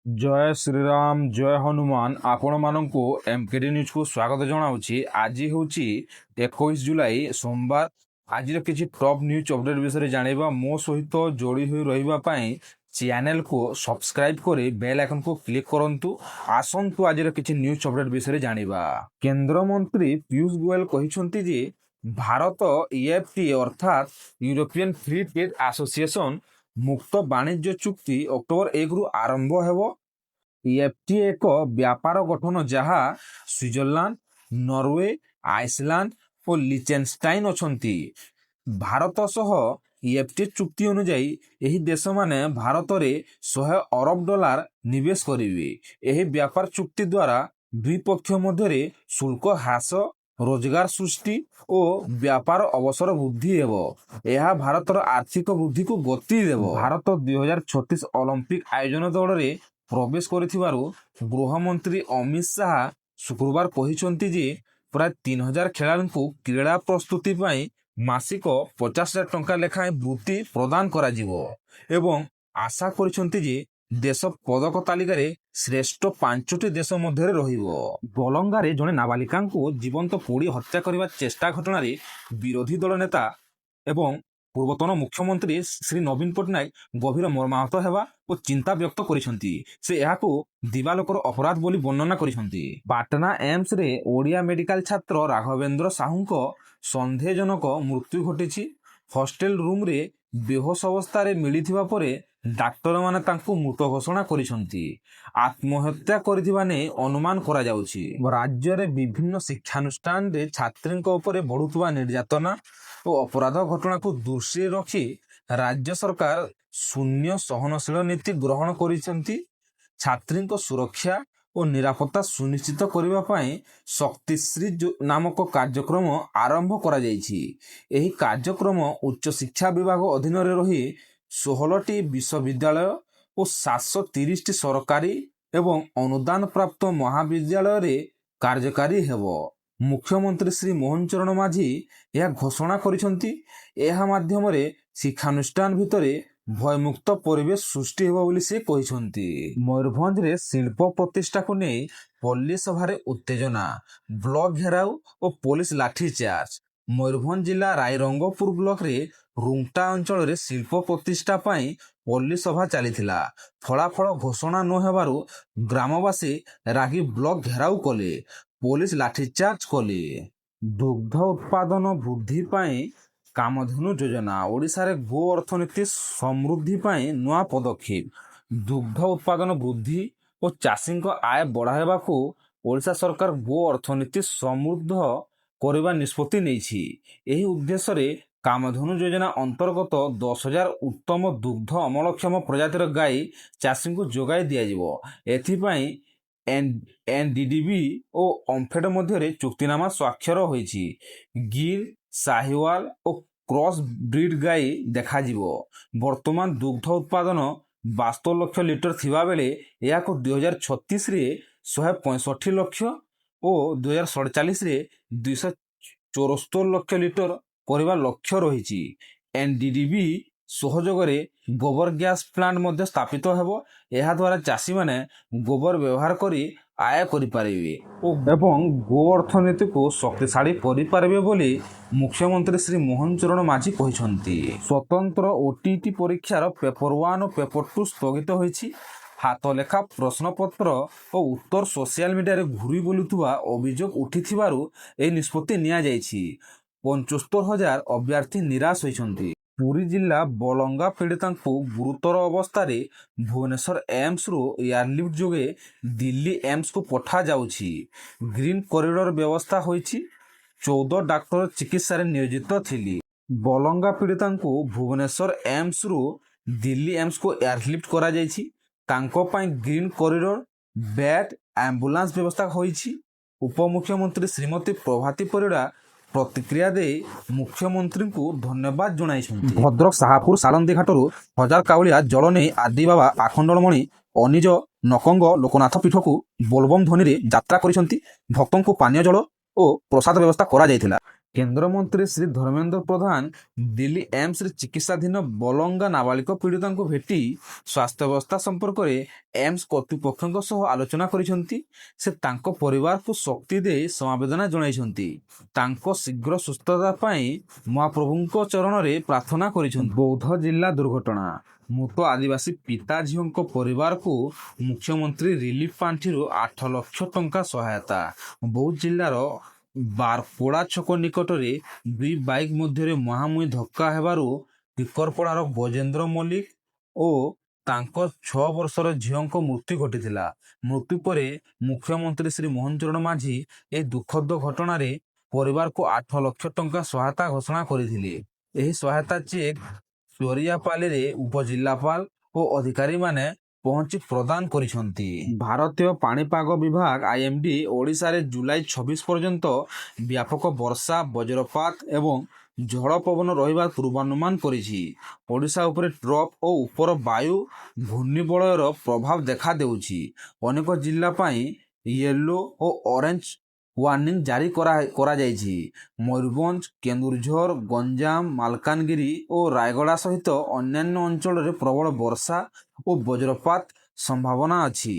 जय श्रीराम जय हनुमान आपण मानक एमकेडी न्यूज को स्वागत जनाऊँगी। आज हूँ 21 जुलाई सोमवार। आज किसी टॉप न्यूज अपडेट विषय जाना मो सहित जोड़ी हुई रही चैनल को सब्सक्राइब कर बेल आइकन को क्लिक करंतु। आसंतु आज किसी न्यूज अपडेट विषय जानिबा। केंद्र मंत्री पीयूष गोयल कहिसंती जे भारत ईएफटी अर्थात यूरोपियन फ्री ट्रेड एसोसिएशन मुक्त वाणिज्य चुक्ति अक्टोबर 1 रु आरंभ हेबो। ईएफटी एक व्यापार गठन जहाँ स्विट्जरलैंड, नॉर्वे, आइसलैंड और लिचेनस्टाइन अछंती। भारत सह ईएफटी चुक्ति अनुଯାୟୀ ଏହି ଦେଶମାନେ ଭାରତରେ 100 ଅରବ ଡଲାର ନିବେଶ କରିବେ। ଏହି व्यापार ଚୁକ୍ତି ଦ୍ୱାରା ଦୁଇ ପକ୍ଷ ମଧ୍ୟରେ ଶୁଳ୍କ ହ୍ରାସ, ରୋଜଗାର ସୃଷ୍ଟି ଓ व्यापार अवसर वृद्धि ହେବ। ଏହା ଭାରତର ଆର୍ଥିକ ବୃଦ୍ଧିକୁ ଗତି ଦେବ। ଭାରତ 2036 ଅଲିମ୍ପିକ ଆୟୋଜନ ଦଳରେ ପ୍ରବେଶ କରିଥିବାରୁ ଗୃହମନ୍ତ୍ରୀ ଅମିତ ଶାହା ଶୁକ୍ରବାର କହିଛନ୍ତି ଯେ ପ୍ରାୟ 3000 ଖେଳାଳିଙ୍କୁ କ୍ରୀଡ଼ା ପ୍ରସ୍ତୁତି ପାଇଁ ମାସିକ 50,000 ଟଙ୍କା ଲେଖାଏଁ ବୃତ୍ତି ପ୍ରଦାନ କରାଯିବ ଏବଂ ଆଶା କରିଛନ୍ତି ଯେ ଦେଶ ପଦକ ତାଲିକାରେ ଶ୍ରେଷ୍ଠ 5ଟି ଦେଶ ମଧ୍ୟରେ ରହିବ। ବଲଙ୍ଗାରେ ଜଣେ ନାବାଳିକାଙ୍କୁ ଜୀବନ୍ତ ପୋଡ଼ି ହତ୍ୟା କରିବା ଚେଷ୍ଟା ଘଟଣାରେ ବିରୋଧୀ ଦଳ ନେତା ଏବଂ ପୂର୍ବତନ ମୁଖ୍ୟମନ୍ତ୍ରୀ ଶ୍ରୀ ନବୀନ ପଟ୍ଟନାୟକ ଗଭୀର ମର୍ମାହତ ହେବା ଓ ଚିନ୍ତା ବ୍ୟକ୍ତ କରିଛନ୍ତି। ସେ ଏହାକୁ ଦିବାଲୋକର ଅପରାଧ ବୋଲି ବର୍ଣ୍ଣନା କରିଛନ୍ତି। ପାଟନା ଏମ୍ସରେ ଓଡ଼ିଆ ମେଡିକାଲ ଛାତ୍ର ରାଘବେନ୍ଦ୍ର ସାହୁଙ୍କ ସନ୍ଦେହଜନକ ମୃତ୍ୟୁ ଘଟିଛି। ହଷ୍ଟେଲ ରୁମ୍ରେ ବେହୋସ ଅବସ୍ଥାରେ ମିଳିଥିବା ପରେ ଡାକ୍ତରମାନେ ତାଙ୍କୁ ମୃତ ଘୋଷଣା କରିଛନ୍ତି। ଆତ୍ମହତ୍ୟା କରିଥିବା ନେଇ ଅନୁମାନ କରାଯାଉଛି। ରାଜ୍ୟରେ ବିଭିନ୍ନ ଶିକ୍ଷାନୁଷ୍ଠାନରେ ଛାତ୍ରୀଙ୍କ ଉପରେ ବଢ଼ୁଥିବା ନିର୍ଯାତନା ଓ ଅପରାଧ ଘଟଣାକୁ ଦୃଷ୍ଟିରେ ରଖି ରାଜ୍ୟ ସରକାର ଶୂନ୍ୟ ସହନଶୀଳ ନୀତି ଗ୍ରହଣ କରିଛନ୍ତି। ଛାତ୍ରୀଙ୍କ ସୁରକ୍ଷା ଓ ନିରାପତ୍ତା ସୁନିଶ୍ଚିତ କରିବା ପାଇଁ ଶକ୍ତିଶ୍ରୀ ନାମକ କାର୍ଯ୍ୟକ୍ରମ ଆରମ୍ଭ କରାଯାଇଛି। ଏହି କାର୍ଯ୍ୟକ୍ରମ ଉଚ୍ଚଶିକ୍ଷା ବିଭାଗ ଅଧୀନରେ ରହି 16ଟି ବିଶ୍ୱବିଦ୍ୟାଳୟ ଓ 730ଟି ସରକାରୀ ଏବଂ ଅନୁଦାନ ପ୍ରାପ୍ତ ମହାବିଦ୍ୟାଳୟରେ କାର୍ଯ୍ୟକାରୀ ହେବ। ମୁଖ୍ୟମନ୍ତ୍ରୀ ଶ୍ରୀ ମୋହନ ଚରଣ ମାଝୀ ଏହା ଘୋଷଣା କରିଛନ୍ତି। ଏହା ମାଧ୍ୟମରେ ଶିକ୍ଷାନୁଷ୍ଠାନ ଭିତରେ ଭୟମୁକ୍ତ ପରିବେଶ ସୃଷ୍ଟି ହେବ ବୋଲି ସେ କହିଛନ୍ତି। ମୟୂରଭଞ୍ଜରେ ଶିଳ୍ପ ପ୍ରତିଷ୍ଠାକୁ ନେଇ ପଲ୍ଲୀ ସଭାରେ ଉତ୍ତେଜନା, ବ୍ଲକ ଘେରାଉ ଓ ପୋଲିସ ଲାଠିଚାର୍ଜ। ମୟୂରଭଞ୍ଜ ଜିଲ୍ଲା ରାଇରଙ୍ଗପୁର ବ୍ଲକରେ ରୁଙ୍ଗଟା ଅଞ୍ଚଳରେ ଶିଳ୍ପ ପ୍ରତିଷ୍ଠା ପାଇଁ ପଲ୍ଲୀ ସଭା ଚାଲିଥିଲା। ଫଳାଫଳ ଘୋଷଣା ନ ହେବାରୁ ଗ୍ରାମବାସୀ ରାଗି ବ୍ଲକ ଘେରାଉ କଲେ, ପୋଲିସ ଲାଠିଚାର୍ଜ କଲେ। ଦୁଗ୍ଧ ଉତ୍ପାଦନ ବୃଦ୍ଧି ପାଇଁ କାମଧେନୁ ଯୋଜନା। ଓଡ଼ିଶାରେ ଗୋ ଅର୍ଥନୀତି ସମୃଦ୍ଧି ପାଇଁ ନୂଆ ପଦକ୍ଷେପ। ଦୁଗ୍ଧ ଉତ୍ପାଦନ ବୃଦ୍ଧି ଓ ଚାଷୀଙ୍କ ଆୟ ବଢ଼ାଇବାକୁ ଓଡ଼ିଶା ସରକାର ଗୋ ଅର୍ଥନୀତି ସମୃଦ୍ଧ କରିବା ନିଷ୍ପତ୍ତି ନେଇଛି। ଏହି ଉଦ୍ଦେଶ୍ୟରେ କାମଧେନୁ ଯୋଜନା ଅନ୍ତର୍ଗତ 10,000 ଉତ୍ତମ ଦୁଗ୍ଧ ଅମଳକ୍ଷମ ପ୍ରଜାତିର ଗାଈ ଚାଷୀଙ୍କୁ ଯୋଗାଇ ଦିଆଯିବ। ଏଥିପାଇଁ ଏନଡିଡିବି ଓ ଓମ୍ଫେଡ୍ ମଧ୍ୟରେ ଚୁକ୍ତିନାମା ସ୍ୱାକ୍ଷର ହୋଇଛି। ଗିର୍, ସାହିୱାଲ ଓ କ୍ରସ୍ ବ୍ରିଡ୍ ଗାଈ ଦେଖାଯିବ। ବର୍ତ୍ତମାନ ଦୁଗ୍ଧ ଉତ୍ପାଦନ 72 ଲକ୍ଷ ଲିଟର ଥିବାବେଳେ ଏହାକୁ 2036ରେ 165 ଲକ୍ଷ ଓ 2047ରେ 274 ଲକ୍ଷ ଲିଟର କରିବା ଲକ୍ଷ୍ୟ ରହିଛି। ଏନଡିଡିବି ସହଯୋଗରେ ଗୋବର ଗ୍ୟାସ ପ୍ଲାଣ୍ଟ ମଧ୍ୟ ସ୍ଥାପିତ ହେବ। ଏହାଦ୍ୱାରା ଚାଷୀମାନେ ଗୋବର ବ୍ୟବହାର କରି ଆୟ କରିପାରିବେ ଏବଂ ଗୋ ଅର୍ଥନୀତିକୁ ଶକ୍ତିଶାଳୀ କରିପାରିବେ ବୋଲି ମୁଖ୍ୟମନ୍ତ୍ରୀ ଶ୍ରୀ ମୋହନ ଚରଣ ମାଝୀ କହିଛନ୍ତି। ସ୍ୱତନ୍ତ୍ର ଓଟିଇଟି ପରୀକ୍ଷାର ପେପର 1 ଓ ପେପର 2 ସ୍ଥଗିତ ହୋଇଛି। ହାତଲେଖା ପ୍ରଶ୍ନପତ୍ର ଓ ଉତ୍ତର ସୋସିଆଲ ମିଡ଼ିଆରେ ଘୁରି ବୁଲୁଥିବା ଅଭିଯୋଗ ଉଠିଥିବାରୁ ଏହି ନିଷ୍ପତ୍ତି ନିଆଯାଇଛି। 75,000 ଅଭ୍ୟର୍ଥୀ ନିରାଶ ହୋଇଛନ୍ତି। ପୁରୀ ଜିଲ୍ଲା ବଲଙ୍ଗା ପୀଡ଼ିତାଙ୍କୁ ଗୁରୁତର ଅବସ୍ଥାରେ ଭୁବନେଶ୍ୱର ଏମ୍ସରୁ ଏୟାରଲିଫ୍ଟ ଯୋଗେ ଦିଲ୍ଲୀ ଏମ୍ସକୁ ପଠାଯାଉଛି। ଗ୍ରୀନ୍ କରିଡର ବ୍ୟବସ୍ଥା ହୋଇଛି। 14 ଡାକ୍ତର ଚିକିତ୍ସାରେ ନିୟୋଜିତ ଥିଲେ। ବଲଙ୍ଗା ପୀଡ଼ିତାଙ୍କୁ ଭୁବନେଶ୍ୱର ଏମ୍ସରୁ ଦିଲ୍ଲୀ ଏମ୍ସକୁ ଏୟାରଲିଫ୍ଟ କରାଯାଇଛି। ତାଙ୍କ ପାଇଁ ଗ୍ରୀନ୍ କରିଡର, ବେଡ୍, ଆମ୍ବୁଲାନ୍ସ ବ୍ୟବସ୍ଥା ହୋଇଛି। ଉପମୁଖ୍ୟମନ୍ତ୍ରୀ ଶ୍ରୀମତୀ ପ୍ରଭାତୀ ପରିଡ଼ା ପ୍ରତିକ୍ରିୟା ଦେଇ ମୁଖ୍ୟମନ୍ତ୍ରୀଙ୍କୁ ଧନ୍ୟବାଦ ଜଣାଇଛନ୍ତି। ଭଦ୍ରକ ଶାହାପୁର ସାଳନ୍ଦୀ ଘାଟରୁ 1000 କାଉଳିଆ ଜଳ ନେଇ ଆଦିବାବା ଆଖଣ୍ଡଳମଣି ଅନିଜ ନକଙ୍ଗ ଲୋକନାଥ ପୀଠକୁ ବୋଲବମ୍ ଧ୍ୱନିରେ ଯାତ୍ରା କରିଛନ୍ତି। ଭକ୍ତଙ୍କୁ ପାନୀୟ ଜଳ ଓ ପ୍ରସାଦ ବ୍ୟବସ୍ଥା କରାଯାଇଥିଲା। କେନ୍ଦ୍ରମନ୍ତ୍ରୀ ଶ୍ରୀ ଧର୍ମେନ୍ଦ୍ର ପ୍ରଧାନ ଦିଲ୍ଲୀ ଏମ୍ସରେ ଚିକିତ୍ସାଧୀନ ବଲଙ୍ଗା ନାବାଳିକ ପୀଡ଼ିତାଙ୍କୁ ଭେଟି ସ୍ୱାସ୍ଥ୍ୟାବସ୍ଥା ସମ୍ପର୍କରେ ଏମ୍ସ କର୍ତ୍ତୃପକ୍ଷଙ୍କ ସହ ଆଲୋଚନା କରିଛନ୍ତି। ସେ ତାଙ୍କ ପରିବାରକୁ ଶକ୍ତି ଦେଇ ସମବେଦନା ଜଣାଇଛନ୍ତି। ତାଙ୍କ ଶୀଘ୍ର ସୁସ୍ଥତା ପାଇଁ ମହାପ୍ରଭୁଙ୍କ ଚରଣରେ ପ୍ରାର୍ଥନା କରିଛନ୍ତି। ବୌଦ୍ଧ ଜିଲ୍ଲା ଦୁର୍ଘଟଣା ମୃତ ଆଦିବାସୀ ପିତା ଝିଅଙ୍କ ପରିବାରକୁ ମୁଖ୍ୟମନ୍ତ୍ରୀ ରିଲିଫ ପାଣ୍ଠିରୁ 8 ଲକ୍ଷ ଟଙ୍କା ସହାୟତା। ବୌଦ୍ଧ ଜିଲ୍ଲାର ବାରପୋଡ଼ା ଛକ ନିକଟରେ ଦୁଇ ବାଇକ୍ ମଧ୍ୟରେ ମୁହାଁମୁହିଁ ଧକ୍କା ହେବାରୁ ଟିକରପଡ଼ାର ଗଜେନ୍ଦ୍ର ମଲ୍ଲିକ ଓ ତାଙ୍କ 6 ବର୍ଷର ଝିଅଙ୍କ ମୃତ୍ୟୁ ଘଟିଥିଲା। ମୃତ୍ୟୁ ପରେ ମୁଖ୍ୟମନ୍ତ୍ରୀ ଶ୍ରୀ ମୋହନ ଚରଣ ମାଝୀ ଏହି ଦୁଃଖଦ ଘଟଣାରେ ପରିବାରକୁ 8 ଲକ୍ଷ ଟଙ୍କା ସହାୟତା ଘୋଷଣା କରିଥିଲେ। ଏହି ସହାୟତା ଚେକ୍ ଚରିଆପାଲିରେ ଉପଜିଲ୍ଲାପାଳ ଓ ଅଧିକାରୀମାନେ ପହଞ୍ଚି ପ୍ରଦାନ କରିଛନ୍ତି। ଭାରତୀୟ ପାଣିପାଗ ବିଭାଗ IMD ଓଡ଼ିଶାରେ ଜୁଲାଇ 26 ପର୍ଯ୍ୟନ୍ତ ବ୍ୟାପକ ବର୍ଷା, ବଜ୍ରପାତ ଏବଂ ଝଡ଼ ପବନ ରହିବାର ପୂର୍ବାନୁମାନ କରିଛି। ଓଡ଼ିଶା ଉପରେ ଟ୍ରଫ୍ ଓ ଉପର ବାୟୁ ଘୂର୍ଣ୍ଣିବଳୟର ପ୍ରଭାବ ଦେଖାଦେଉଛି। ଅନେକ ଜିଲ୍ଲା ପାଇଁ ୟେଲୋ ଓ ଅରେଞ୍ଜ ୱାର୍ଣ୍ଣିଂ ଜାରି କରାଯାଇଛି। ମୟୂରଭଞ୍ଜ, କେନ୍ଦୁଝର, ଗଞ୍ଜାମ, ମାଲକାନଗିରି ଓ ରାୟଗଡ଼ା ସହିତ ଅନ୍ୟାନ୍ୟ ଅଞ୍ଚଳରେ ପ୍ରବଳ ବର୍ଷା ଓ ବଜ୍ରପାତ ସମ୍ଭାବନା ଅଛି।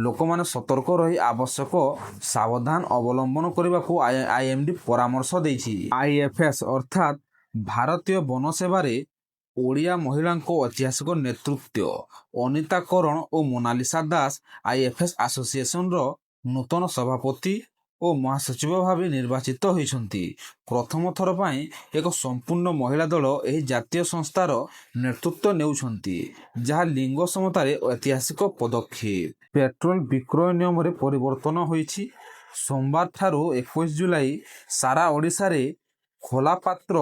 ଲୋକମାନେ ସତର୍କ ରହି ଆବଶ୍ୟକ ସାବଧାନ ଅବଲମ୍ବନ କରିବାକୁ IMD ପରାମର୍ଶ ଦେଇଛି। IFS ଅର୍ଥାତ୍ ଭାରତୀୟ ବନ ସେବାରେ ଓଡ଼ିଆ ମହିଳାଙ୍କ ଐତିହାସିକ ନେତୃତ୍ୱ ଅନିତା କରଣ ଓ ମୋନାଲିସା ଦାସ IFS ଆସୋସିଏସନର ନୂତନ ସଭାପତି ଓ ମହାସଚିବ ଭାବେ ନିର୍ବାଚିତ ହୋଇଛନ୍ତି। ପ୍ରଥମ ଥର ପାଇଁ ଏକ ସମ୍ପୂର୍ଣ୍ଣ ମହିଳା ଦଳ ଏହି ଜାତୀୟ ସଂସ୍ଥାର ନେତୃତ୍ୱ ନେଉଛନ୍ତି, ଯାହା ଲିଙ୍ଗ ସମତାରେ ଐତିହାସିକ ପଦକ୍ଷେପ। ପେଟ୍ରୋଲ ବିକ୍ରୟ ନିୟମରେ ପରିବର୍ତ୍ତନ ହୋଇଛି। ସୋମବାରଠାରୁ 21 ଜୁଲାଇ ସାରା ଓଡ଼ିଶାରେ ଖୋଲା ପାତ୍ର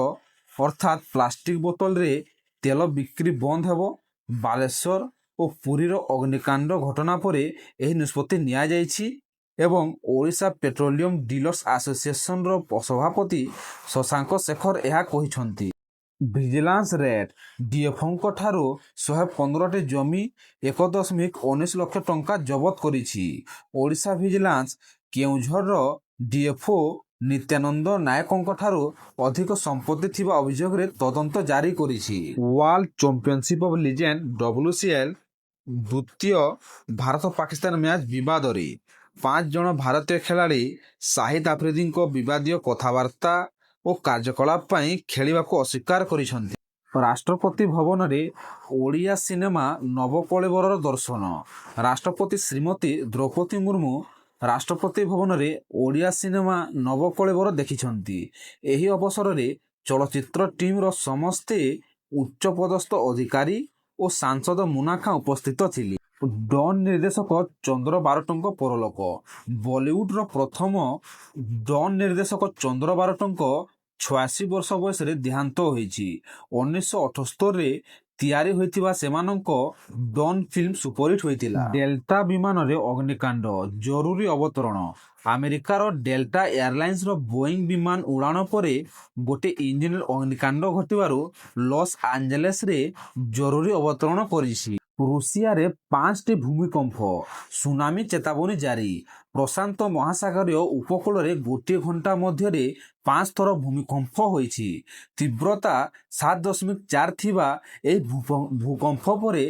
ଅର୍ଥାତ୍ ପ୍ଲାଷ୍ଟିକ ବୋତଲରେ ତେଲ ବିକ୍ରି ବନ୍ଦ ହେବ। ବାଲେଶ୍ୱର ଓ ପୁରୀର ଅଗ୍ନିକାଣ୍ଡ ଘଟଣା ପରେ ଏହି ନିଷ୍ପତ୍ତି ନିଆଯାଇଛି ଏବଂ ଓଡ଼ିଶା ପେଟ୍ରୋଲିୟମ ଡିଲର୍ସ ଆସୋସିଏସନର ସଭାପତି ଶଶାଙ୍କ ଶେଖର ଏହା କହିଛନ୍ତି। ଭିଜିଲାନ୍ସ ରେଡ୍ DFOଙ୍କ ଠାରୁ 115ଟି ଜମି 1.19 ଲକ୍ଷ ଟଙ୍କା ଜବତ କରିଛି। ଓଡ଼ିଶା ଭିଜିଲାନ୍ସ କେଉଁଝରର DFO ନିତ୍ୟାନନ୍ଦ ନାୟକଙ୍କ ଠାରୁ ଅଧିକ ସମ୍ପତ୍ତି ଥିବା ଅଭିଯୋଗରେ ତଦନ୍ତ ଜାରି କରିଛି। World championship of legend WCL ଦ୍ୱିତୀୟ ଭାରତ-ପାକିସ୍ତାନ ମ୍ୟାଚ୍ ବିବାଦରେ 5 ଜଣ ଭାରତୀୟ ଖେଳାଳି ସାହିଦ ଆଫ୍ରିଦିଙ୍କ ବିବାଦୀୟ କଥାବାର୍ତ୍ତା ଓ କାର୍ଯ୍ୟକଳାପ ପାଇଁ ଖେଳିବାକୁ ଅସ୍ୱୀକାର କରିଛନ୍ତି। ରାଷ୍ଟ୍ରପତି ଭବନରେ ଓଡ଼ିଆ ସିନେମା ନବକଳେବରର ଦର୍ଶନ। ରାଷ୍ଟ୍ରପତି ଶ୍ରୀମତୀ ଦ୍ରୌପଦୀ ମୁର୍ମୁ ରାଷ୍ଟ୍ରପତି ଭବନରେ ଓଡ଼ିଆ ସିନେମା ନବକଳେବର ଦେଖିଛନ୍ତି। ଏହି ଅବସରରେ ଚଳଚ୍ଚିତ୍ର ଟିମ୍ର ସମସ୍ତେ ଉଚ୍ଚପଦସ୍ଥ ଅଧିକାରୀ ଓ ସାଂସଦ ମୁନା ଖାଁ ଉପସ୍ଥିତ ଥିଲେ। ଡନ୍ ନିର୍ଦ୍ଦେଶକ ଚନ୍ଦ୍ର ବାରଟଙ୍କ ପରଲୋକ। ବଲିଉଡର ପ୍ରଥମ ଡନ୍ ନିର୍ଦ୍ଦେଶକ ଚନ୍ଦ୍ର ବାରଟଙ୍କ 86 ବର୍ଷ ବୟସରେ ଦେହାନ୍ତ ହୋଇଛି। 1978ରେ ତିଆରି ହୋଇଥିବା ସେମାନଙ୍କ ଡନ୍ ଫିଲ୍ମ ସୁପରହିଟ୍ ହୋଇଥିଲା। ଡେଲ୍ଟା ବିମାନରେ ଅଗ୍ନିକାଣ୍ଡ, ଜରୁରୀ ଅବତରଣ। ଆମେରିକାର ଡେଲ୍ଟା ଏୟାରଲାଇନ୍ସର ବୋଇଂ ବିମାନ ଉଡ଼ାଣ ପରେ ଗୋଟିଏ ଇଞ୍ଜିନରେ ଅଗ୍ନିକାଣ୍ଡ ଘଟିବାରୁ ଲସ୍ ଆଞ୍ଜେଲେସରେ ଜରୁରୀ ଅବତରଣ କରିଛି। ରୁଷିଆରେ 5ଟି ଭୂମିକମ୍ପ, ସୁନାମି ଚେତାବନୀ ଜାରି। ପ୍ରଶାନ୍ତ ମହାସାଗରୀୟ ଉପକୂଳରେ ଗୋଟିଏ ଘଣ୍ଟା ମଧ୍ୟରେ 5 ଥର ଭୂମିକମ୍ପ ହୋଇଛି। ତୀବ୍ରତା 7.4 ଥିବା ଏହି ଭୂକମ୍ପ ପରେ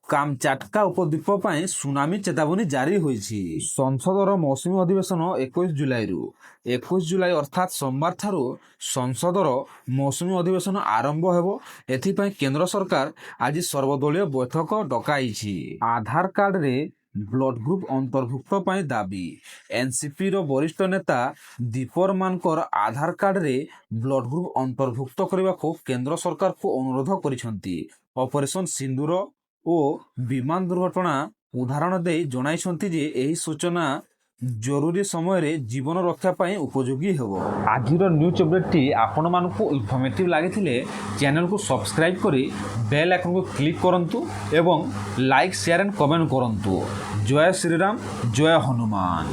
କାମଚାଟ୍କା ଉପଦ୍ୱୀପ ପାଇଁ ସୁନାମି ଚେତାବନୀ ଜାରି ହୋଇଛି। ସଂସଦର ମୌସୁମୀ ଅଧିବେଶନ 21 ଜୁଲାଇରୁ। 21 ଜୁଲାଇ ଅର୍ଥାତ୍ ସୋମବାରଠାରୁ ସଂସଦର ମୌସୁମୀ ଅଧିବେଶନ ଆରମ୍ଭ ହେବ। ଏଥିପାଇଁ କେନ୍ଦ୍ର ସରକାର ଆଜି ସର୍ବଦଳୀୟ ବୈଠକ ଡକାଇଛି। ଆଧାର କାର୍ଡରେ ବ୍ଲଡ ଗ୍ରୁପ ଅନ୍ତର୍ଭୁକ୍ତ ପାଇଁ ଦାବି। NCPର ବରିଷ୍ଠ ନେତା ଦୀପର ମାନକର ଆଧାର କାର୍ଡରେ ବ୍ଲଡ ଗ୍ରୁପ ଅନ୍ତର୍ଭୁକ୍ତ କରିବାକୁ କେନ୍ଦ୍ର ସରକାରକୁ ଅନୁରୋଧ କରିଛନ୍ତି। ଅପରେସନ ସିନ୍ଦୁର ଓ ବିମାନ ଦୁର୍ଘଟଣା ଉଦାହରଣ ଦେଇ ଜଣାଇଛନ୍ତି ଯେ ଏହି ସୂଚନା ଜରୁରୀ ସମୟରେ ଜୀବନ ରକ୍ଷା ପାଇଁ ଉପଯୋଗୀ ହେବ। ଆଜିର ନ୍ୟୁଜ୍ ଅପଡେଟ୍ଟି ଆପଣମାନଙ୍କୁ ଇନଫର୍ମେଟିଭ୍ ଲାଗିଥିଲେ ଚ୍ୟାନେଲକୁ ସବସ୍କ୍ରାଇବ୍ କରି ବେଲ୍ ଆଇକନ୍କୁ କ୍ଲିକ୍ କରନ୍ତୁ ଏବଂ ଲାଇକ୍, ସେୟାର ଆଣ୍ଡ କମେଣ୍ଟ କରନ୍ତୁ। ଜୟ ଶ୍ରୀରାମ, ଜୟ ହନୁମାନ।